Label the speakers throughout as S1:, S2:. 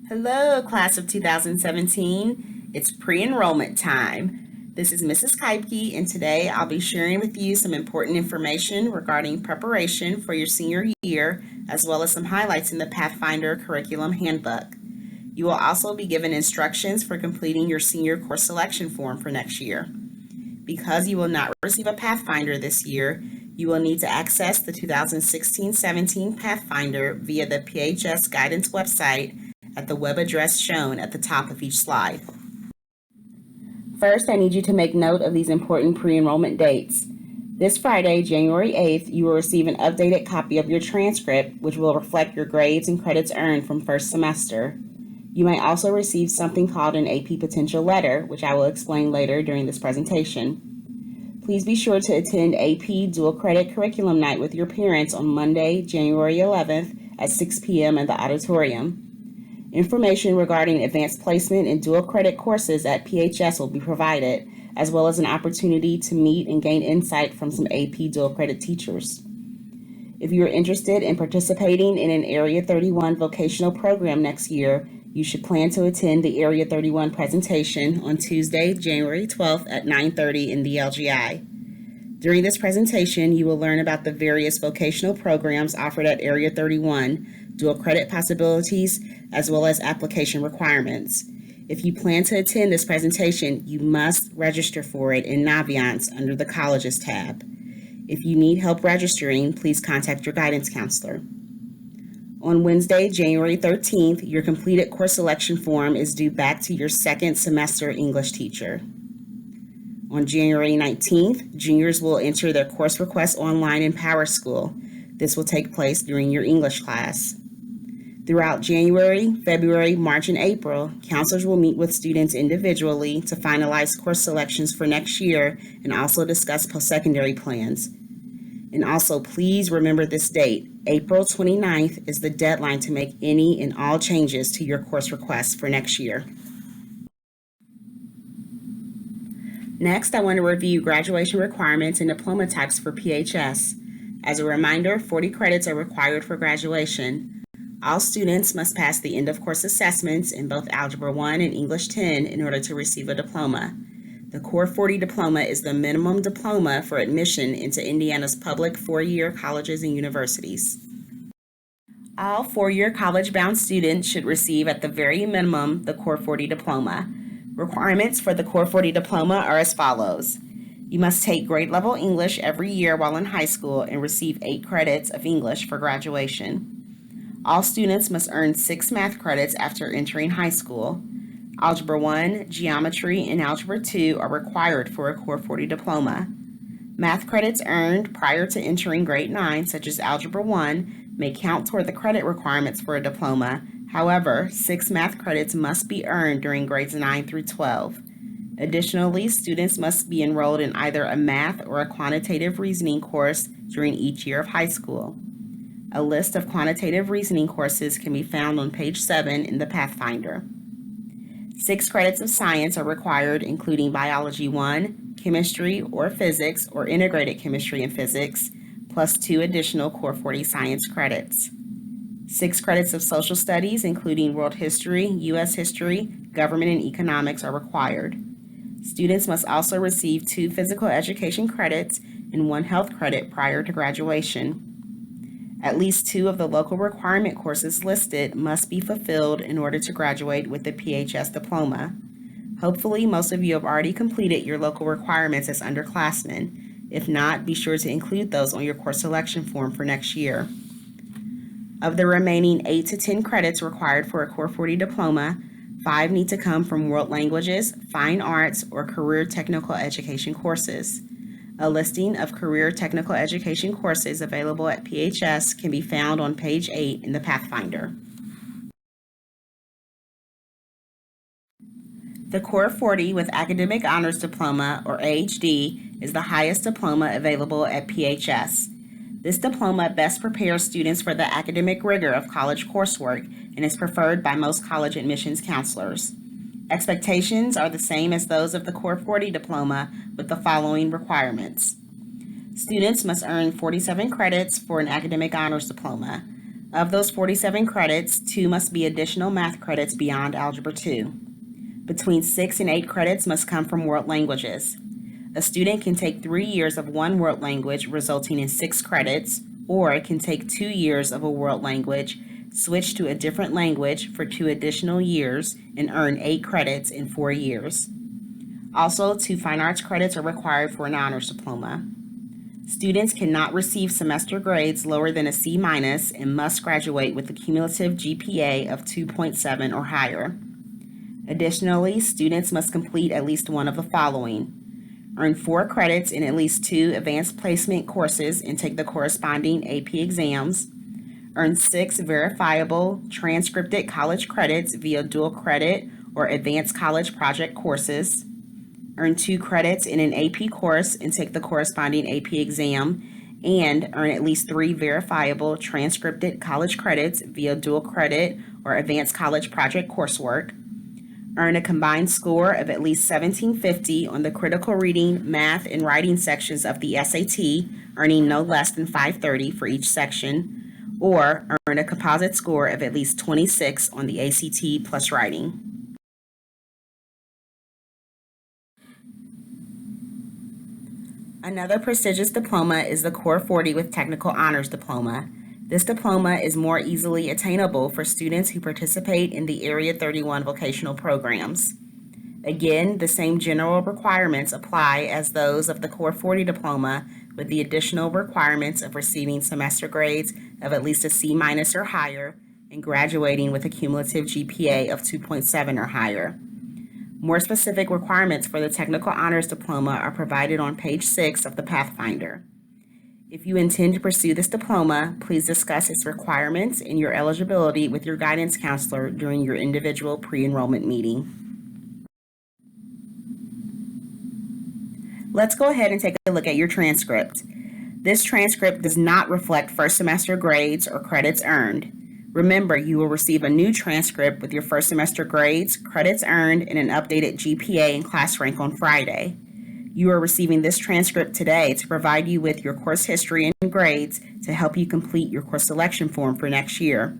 S1: Hello, class of 2017. It's pre-enrollment time. This is Mrs. Keipke, and today I'll be sharing with you some important information regarding preparation for your senior year, as well as some highlights in the Pathfinder Curriculum Handbook. You will also be given instructions for completing your senior course selection form for next year. Because you will not receive a Pathfinder this year, you will need to access the 2016-17 Pathfinder via the PHS Guidance website at the web address shown at the top of each slide. First, I need you to make note of these important pre-enrollment dates. This Friday, January 8th, you will receive an updated copy of your transcript, which will reflect your grades and credits earned from first semester. You may also receive something called an AP Potential Letter, which I will explain later during this presentation. Please be sure to attend AP Dual Credit Curriculum Night with your parents on Monday, January 11th at 6 p.m. in the auditorium. Information regarding advanced placement and dual credit courses at PHS will be provided, as well as an opportunity to meet and gain insight from some AP dual credit teachers. If you are interested in participating in an Area 31 vocational program next year, you should plan to attend the Area 31 presentation on Tuesday, January 12th at 9:30 in the LGI. During this presentation, you will learn about the various vocational programs offered at Area 31, dual credit possibilities, as well as application requirements. If you plan to attend this presentation, you must register for it in Naviance under the Colleges tab. If you need help registering, please contact your guidance counselor. On Wednesday, January 13th, your completed course selection form is due back to your second semester English teacher. On January 19th, juniors will enter their course requests online in PowerSchool. This will take place during your English class. Throughout January, February, March, and April, counselors will meet with students individually to finalize course selections for next year and also discuss post-secondary plans. And also, please remember this date. April 29th is the deadline to make any and all changes to your course requests for next year. Next, I want to review graduation requirements and diploma types for PHS. As a reminder, 40 credits are required for graduation. All students must pass the end-of-course assessments in both Algebra 1 and English 10 in order to receive a diploma. The Core 40 diploma is the minimum diploma for admission into Indiana's public four-year colleges and universities. All four-year college-bound students should receive at the very minimum the Core 40 diploma. Requirements for the Core 40 diploma are as follows. You must take grade level English every year while in high school and receive 8 credits of English for graduation. All students must earn 6 math credits after entering high school. Algebra 1, Geometry, and Algebra 2 are required for a Core 40 diploma. Math credits earned prior to entering grade 9, such as Algebra 1, may count toward the credit requirements for a diploma. However, 6 math credits must be earned during grades 9 through 12. Additionally, students must be enrolled in either a math or a quantitative reasoning course during each year of high school. A list of quantitative reasoning courses can be found on page 7 in the Pathfinder. 6 credits of science are required, including Biology 1, Chemistry or Physics or Integrated Chemistry and Physics, plus 2 additional Core 40 science credits. 6 credits of Social Studies, including World History, U.S. History, Government, and Economics are required. Students must also receive 2 Physical Education credits and 1 Health credit prior to graduation. At least 2 of the local requirement courses listed must be fulfilled in order to graduate with the PHS diploma. Hopefully, most of you have already completed your local requirements as underclassmen. If not, be sure to include those on your course selection form for next year. Of the remaining 8 to 10 credits required for a Core 40 diploma, 5 need to come from World Languages, Fine Arts, or Career Technical Education courses. A listing of career technical education courses available at PHS can be found on page 8 in the Pathfinder. The Core 40 with Academic Honors Diploma, or AHD, is the highest diploma available at PHS. This diploma best prepares students for the academic rigor of college coursework and is preferred by most college admissions counselors. Expectations are the same as those of the Core 40 diploma with the following requirements. Students must earn 47 credits for an academic honors diploma. Of those 47 credits, 2 must be additional math credits beyond Algebra 2. Between 6 and 8 credits must come from world languages. A student can take 3 years of one world language, resulting in 6 credits, or can take 2 years of a world language, switch to a different language for 2 additional years, and earn 8 credits in 4 years. Also, 2 fine arts credits are required for an honors diploma. Students cannot receive semester grades lower than a C- and must graduate with a cumulative GPA of 2.7 or higher. Additionally, students must complete at least one of the following: earn 4 credits in at least 2 advanced placement courses and take the corresponding AP exams, earn 6 verifiable transcripted college credits via dual credit or advanced college project courses, earn 2 credits in an AP course and take the corresponding AP exam, and earn at least 3 verifiable transcripted college credits via dual credit or advanced college project coursework, earn a combined score of at least 1750 on the critical reading, math, and writing sections of the SAT, earning no less than 530 for each section, or earn a composite score of at least 26 on the ACT plus writing. Another prestigious diploma is the Core 40 with Technical Honors Diploma. This diploma is more easily attainable for students who participate in the Area 31 vocational programs. Again, the same general requirements apply as those of the Core 40 diploma, with the additional requirements of receiving semester grades of at least a C- or higher and graduating with a cumulative GPA of 2.7 or higher. More specific requirements for the Technical Honors Diploma are provided on page 6 of the Pathfinder. If you intend to pursue this diploma, please discuss its requirements and your eligibility with your guidance counselor during your individual pre-enrollment meeting. Let's go ahead and take a look at your transcript. This transcript does not reflect first semester grades or credits earned. Remember, you will receive a new transcript with your first semester grades, credits earned, and an updated GPA and class rank on Friday. You are receiving this transcript today to provide you with your course history and grades to help you complete your course selection form for next year.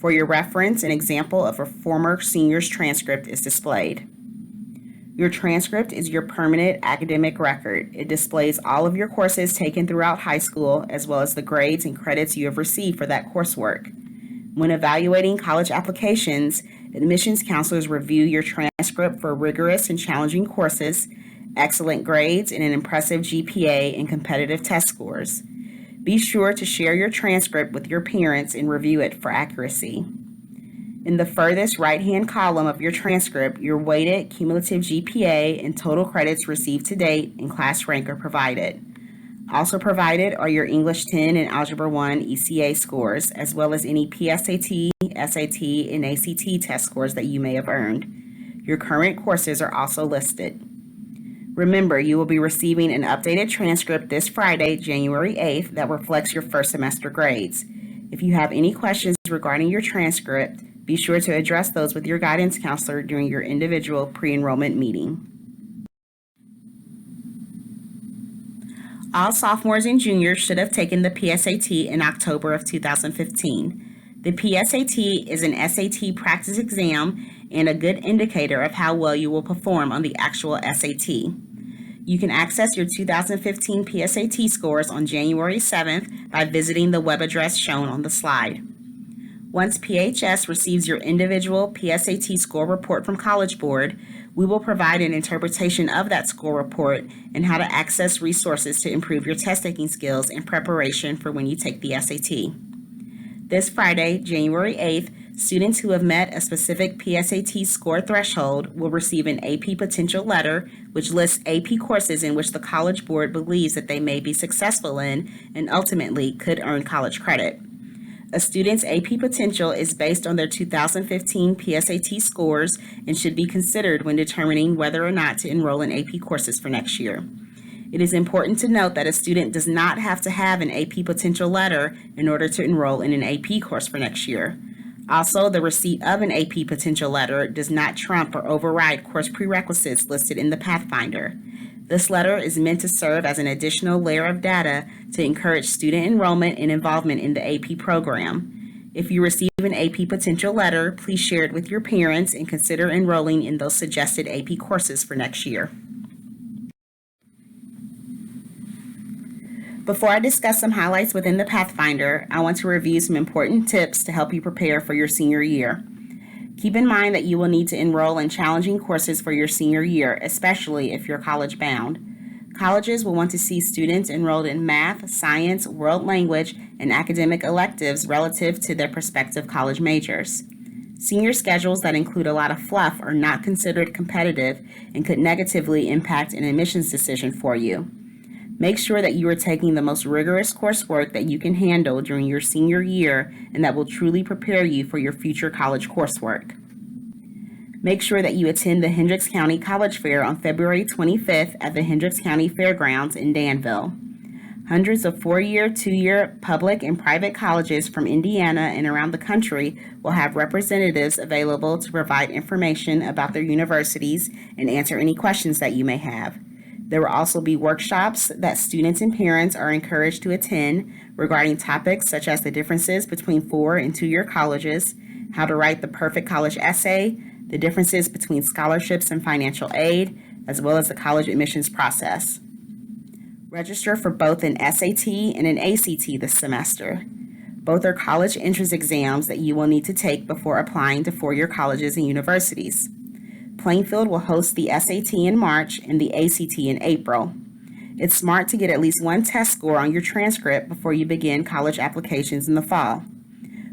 S1: For your reference, an example of a former senior's transcript is displayed. Your transcript is your permanent academic record. It displays all of your courses taken throughout high school, as well as the grades and credits you have received for that coursework. When evaluating college applications, admissions counselors review your transcript for rigorous and challenging courses, excellent grades, and an impressive GPA and competitive test scores. Be sure to share your transcript with your parents and review it for accuracy. In the furthest right-hand column of your transcript, your weighted cumulative GPA and total credits received to date and class rank are provided. Also provided are your English 10 and Algebra 1 ECA scores, as well as any PSAT, SAT, and ACT test scores that you may have earned. Your current courses are also listed. Remember, you will be receiving an updated transcript this Friday, January 8th, that reflects your first semester grades. If you have any questions regarding your transcript, be sure to address those with your guidance counselor during your individual pre-enrollment meeting. All sophomores and juniors should have taken the PSAT in October of 2015. The PSAT is an SAT practice exam and a good indicator of how well you will perform on the actual SAT. You can access your 2015 PSAT scores on January 7th by visiting the web address shown on the slide. Once PHS receives your individual PSAT score report from College Board, we will provide an interpretation of that score report and how to access resources to improve your test-taking skills in preparation for when you take the SAT. This Friday, January 8th, students who have met a specific PSAT score threshold will receive an AP potential letter, which lists AP courses in which the College Board believes that they may be successful in and ultimately could earn college credit. A student's AP potential is based on their 2015 PSAT scores and should be considered when determining whether or not to enroll in AP courses for next year. It is important to note that a student does not have to have an AP potential letter in order to enroll in an AP course for next year. Also, the receipt of an AP potential letter does not trump or override course prerequisites listed in the Pathfinder. This letter is meant to serve as an additional layer of data to encourage student enrollment and involvement in the AP program. If you receive an AP potential letter, please share it with your parents and consider enrolling in those suggested AP courses for next year. Before I discuss some highlights within the Pathfinder, I want to review some important tips to help you prepare for your senior year. Keep in mind that you will need to enroll in challenging courses for your senior year, especially if you're college-bound. Colleges will want to see students enrolled in math, science, world language, and academic electives relative to their prospective college majors. Senior schedules that include a lot of fluff are not considered competitive and could negatively impact an admissions decision for you. Make sure that you are taking the most rigorous coursework that you can handle during your senior year and that will truly prepare you for your future college coursework. Make sure that you attend the Hendricks County College Fair on February 25th at the Hendricks County Fairgrounds in Danville. Hundreds of four-year, two-year public and private colleges from Indiana and around the country will have representatives available to provide information about their universities and answer any questions that you may have. There will also be workshops that students and parents are encouraged to attend regarding topics such as the differences between 4- and 2-year colleges, how to write the perfect college essay, the differences between scholarships and financial aid, as well as the college admissions process. Register for both an SAT and an ACT this semester. Both are college entrance exams that you will need to take before applying to four-year colleges and universities. Plainfield will host the SAT in March and the ACT in April. It's smart to get at least one test score on your transcript before you begin college applications in the fall.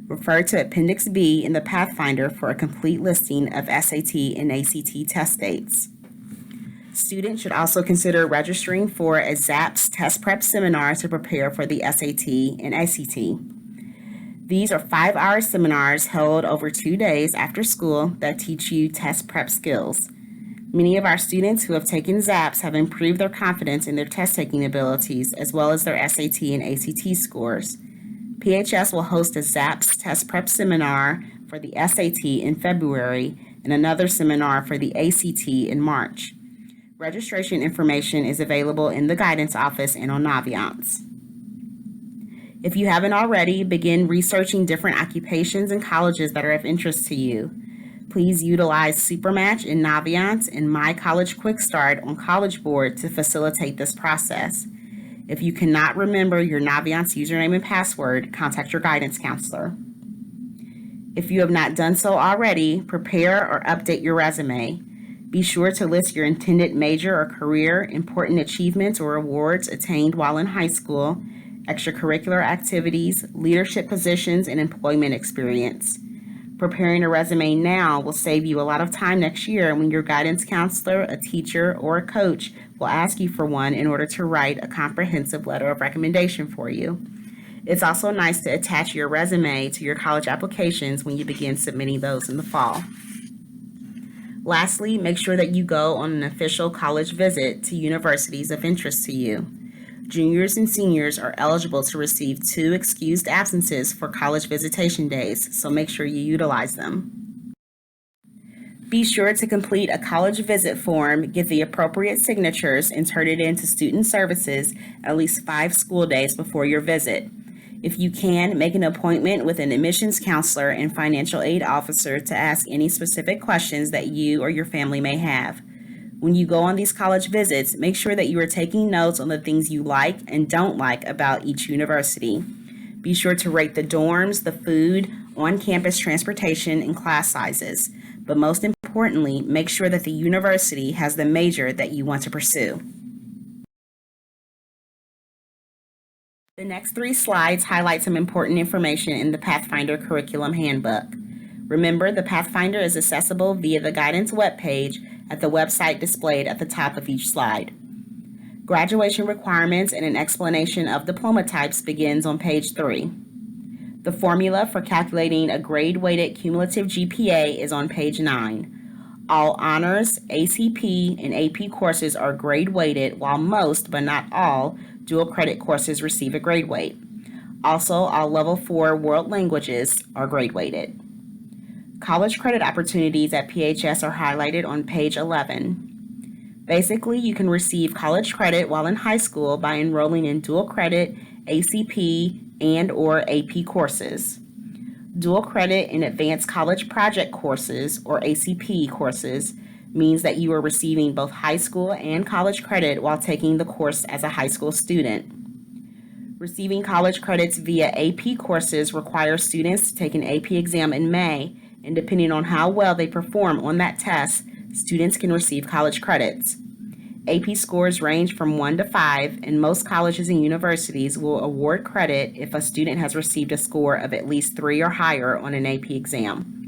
S1: Refer to Appendix B in the Pathfinder for a complete listing of SAT and ACT test dates. Students should also consider registering for a ZAPS test prep seminar to prepare for the SAT and ACT. These are 5-hour seminars held over 2 days after school that teach you test prep skills. Many of our students who have taken ZAPS have improved their confidence in their test-taking abilities as well as their SAT and ACT scores. PHS will host a ZAPS test prep seminar for the SAT in February and another seminar for the ACT in March. Registration information is available in the guidance office and on Naviance. If you haven't already, begin researching different occupations and colleges that are of interest to you. Please utilize Supermatch in Naviance and My College Quick Start on College Board to facilitate this process. If you cannot remember your Naviance username and password, contact your guidance counselor. If you have not done so already, prepare or update your resume. Be sure to list your intended major or career, important achievements or awards attained while in high school, extracurricular activities, leadership positions, and employment experience. Preparing a resume now will save you a lot of time next year when your guidance counselor, a teacher, or a coach will ask you for one in order to write a comprehensive letter of recommendation for you. It's also nice to attach your resume to your college applications when you begin submitting those in the fall. Lastly, make sure that you go on an official college visit to universities of interest to you. Juniors and seniors are eligible to receive 2 excused absences for college visitation days, so make sure you utilize them. Be sure to complete a college visit form, get the appropriate signatures, and turn it in to Student Services at least 5 school days before your visit. If you can, make an appointment with an admissions counselor and financial aid officer to ask any specific questions that you or your family may have. When you go on these college visits, make sure that you are taking notes on the things you like and don't like about each university. Be sure to rate the dorms, the food, on-campus transportation, and class sizes. But most importantly, make sure that the university has the major that you want to pursue. The next 3 slides highlight some important information in the Pathfinder Curriculum Handbook. Remember, the Pathfinder is accessible via the guidance webpage at the website displayed at the top of each slide. Graduation requirements and an explanation of diploma types begins on page 3. The formula for calculating a grade-weighted cumulative GPA is on page 9. All honors, ACP, and AP courses are grade-weighted, while most, but not all, dual credit courses receive a grade weight. Also, all level 4 world languages are grade-weighted. College credit opportunities at PHS are highlighted on page 11. Basically, you can receive college credit while in high school by enrolling in dual credit, ACP, and/or AP courses. Dual credit in advanced college project courses, or ACP courses, means that you are receiving both high school and college credit while taking the course as a high school student. Receiving college credits via AP courses requires students to take an AP exam in May, and depending on how well they perform on that test, students can receive college credits. AP scores range from 1 to 5, and most colleges and universities will award credit if a student has received a score of at least 3 or higher on an AP exam.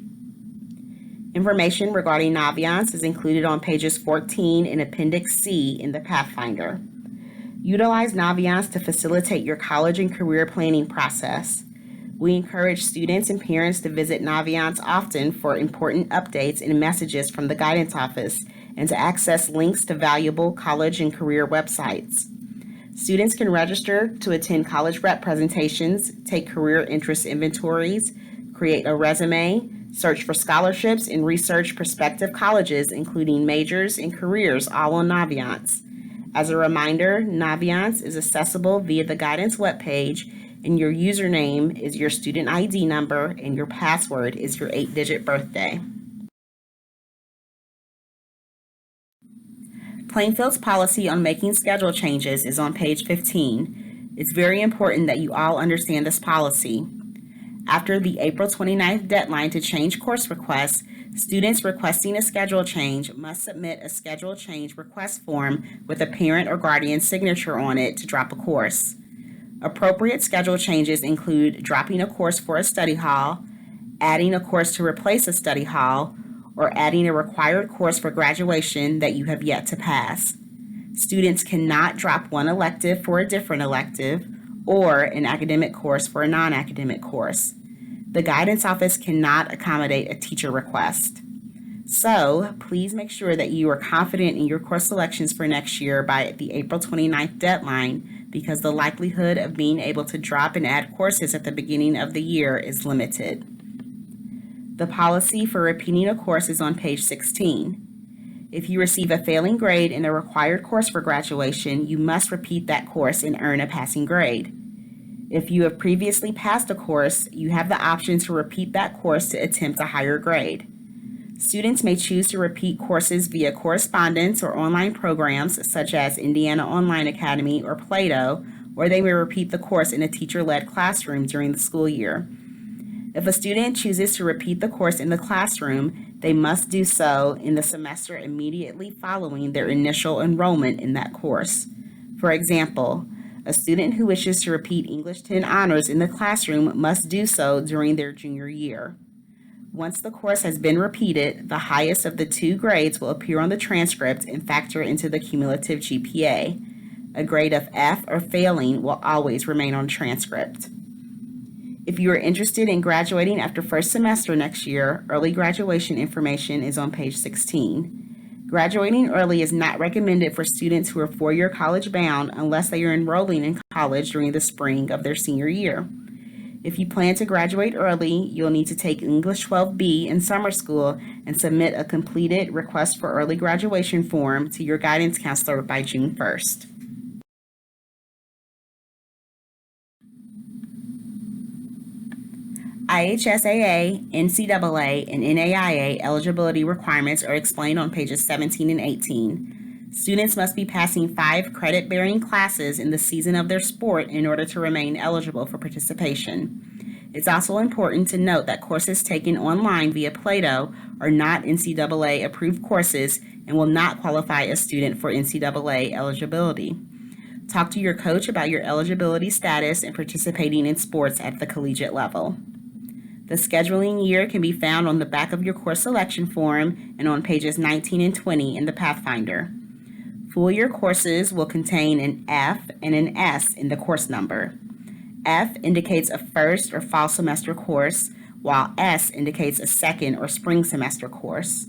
S1: Information regarding Naviance is included on pages 14 and Appendix C in the Pathfinder. Utilize Naviance to facilitate your college and career planning process. We encourage students and parents to visit Naviance often for important updates and messages from the Guidance Office and to access links to valuable college and career websites. Students can register to attend college rep presentations, take career interest inventories, create a resume, search for scholarships, and research prospective colleges, including majors and careers, all on Naviance. As a reminder, Naviance is accessible via the Guidance webpage, and your username is your student ID number and your password is your 8-digit birthday. Plainfield's policy on making schedule changes is on page 15. It's very important that you all understand this policy. After the April 29th deadline to change course requests, students requesting a schedule change must submit a schedule change request form with a parent or guardian signature on it to drop a course. Appropriate schedule changes include dropping a course for a study hall, adding a course to replace a study hall, or adding a required course for graduation that you have yet to pass. Students cannot drop one elective for a different elective or an academic course for a non-academic course. The Guidance Office cannot accommodate a teacher request. So, please make sure that you are confident in your course selections for next year by the April 29th deadline, because the likelihood of being able to drop and add courses at the beginning of the year is limited. The policy for repeating a course is on page 16. If you receive a failing grade in a required course for graduation, you must repeat that course and earn a passing grade. If you have previously passed a course, you have the option to repeat that course to attempt a higher grade. Students may choose to repeat courses via correspondence or online programs such as Indiana Online Academy or Plato, or they may repeat the course in a teacher-led classroom during the school year. If a student chooses to repeat the course in the classroom, they must do so in the semester immediately following their initial enrollment in that course. For example, a student who wishes to repeat English 10 honors in the classroom must do so during their junior year. Once the course has been repeated, the highest of the 2 grades will appear on the transcript and factor into the cumulative GPA. A grade of F or failing will always remain on transcript. If you are interested in graduating after first semester next year, early graduation information is on page 16. Graduating early is not recommended for students who are 4-year college bound unless they are enrolling in college during the spring of their senior year. If you plan to graduate early, you'll need to take English 12B in summer school and submit a completed request for early graduation form to your guidance counselor by June 1st. IHSAA, NCAA, and NAIA eligibility requirements are explained on pages 17 and 18. Students must be passing 5 credit-bearing classes in the season of their sport in order to remain eligible for participation. It's also important to note that courses taken online via Plato are not NCAA-approved courses and will not qualify a student for NCAA eligibility. Talk to your coach about your eligibility status and participating in sports at the collegiate level. The scheduling year can be found on the back of your course selection form and on pages 19 and 20 in the Pathfinder. Full year courses will contain an F and an S in the course number. F indicates a first or fall semester course, while S indicates a second or spring semester course.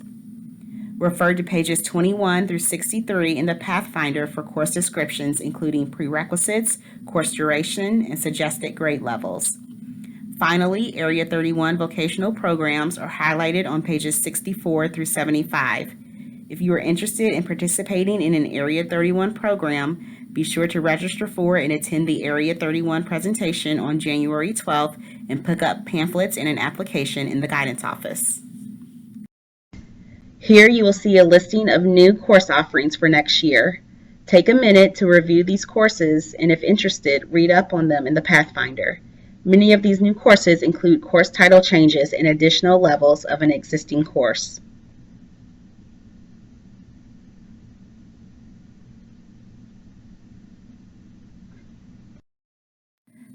S1: Refer to pages 21 through 63 in the Pathfinder for course descriptions, including prerequisites, course duration, and suggested grade levels. Finally, Area 31 vocational programs are highlighted on pages 64 through 75. If you are interested in participating in an Area 31 program, Be sure to register for and attend the Area 31 presentation on January 12th and pick up pamphlets and an application in the guidance office. Here you will see a listing of new course offerings for next year. Take a minute to review these courses and if interested, read up on them in the Pathfinder. Many of these new courses include course title changes and additional levels of an existing course.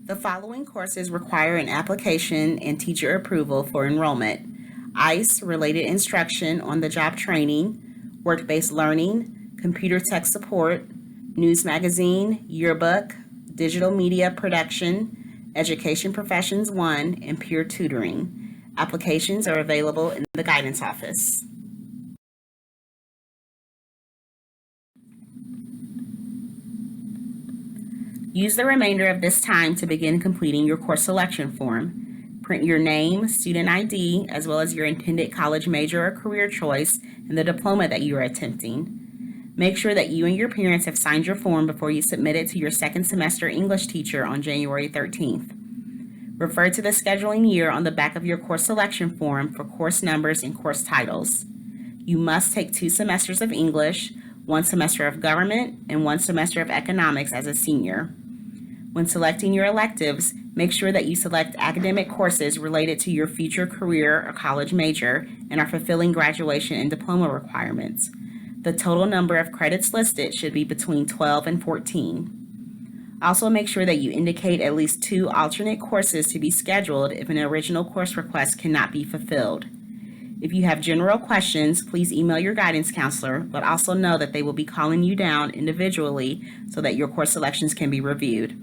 S1: The following courses require an application and teacher approval for enrollment: ICE, related instruction, on-the-job training, work-based learning, computer tech support, news magazine, yearbook, digital media production, Education Professions 1, and peer tutoring. Applications are available in the guidance office. Use the remainder of this time to begin completing your course selection form. Print your name, student ID, as well as your intended college major or career choice and the diploma that you are attempting. Make sure that you and your parents have signed your form before you submit it to your second semester English teacher on January 13th. Refer to the scheduling year on the back of your course selection form for course numbers and course titles. You must take 2 semesters of English, 1 semester of government, and 1 semester of economics as a senior. When selecting your electives, make sure that you select academic courses related to your future career or college major and are fulfilling graduation and diploma requirements. The total number of credits listed should be between 12 and 14. Also, make sure that you indicate at least 2 alternate courses to be scheduled if an original course request cannot be fulfilled. If you have general questions, please email your guidance counselor, but also know that they will be calling you down individually so that your course selections can be reviewed.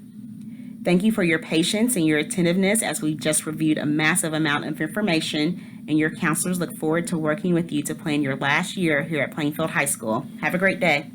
S1: Thank you for your patience and your attentiveness as we just reviewed a massive amount of information, and your counselors look forward to working with you to plan your last year here at Plainfield High School. Have a great day.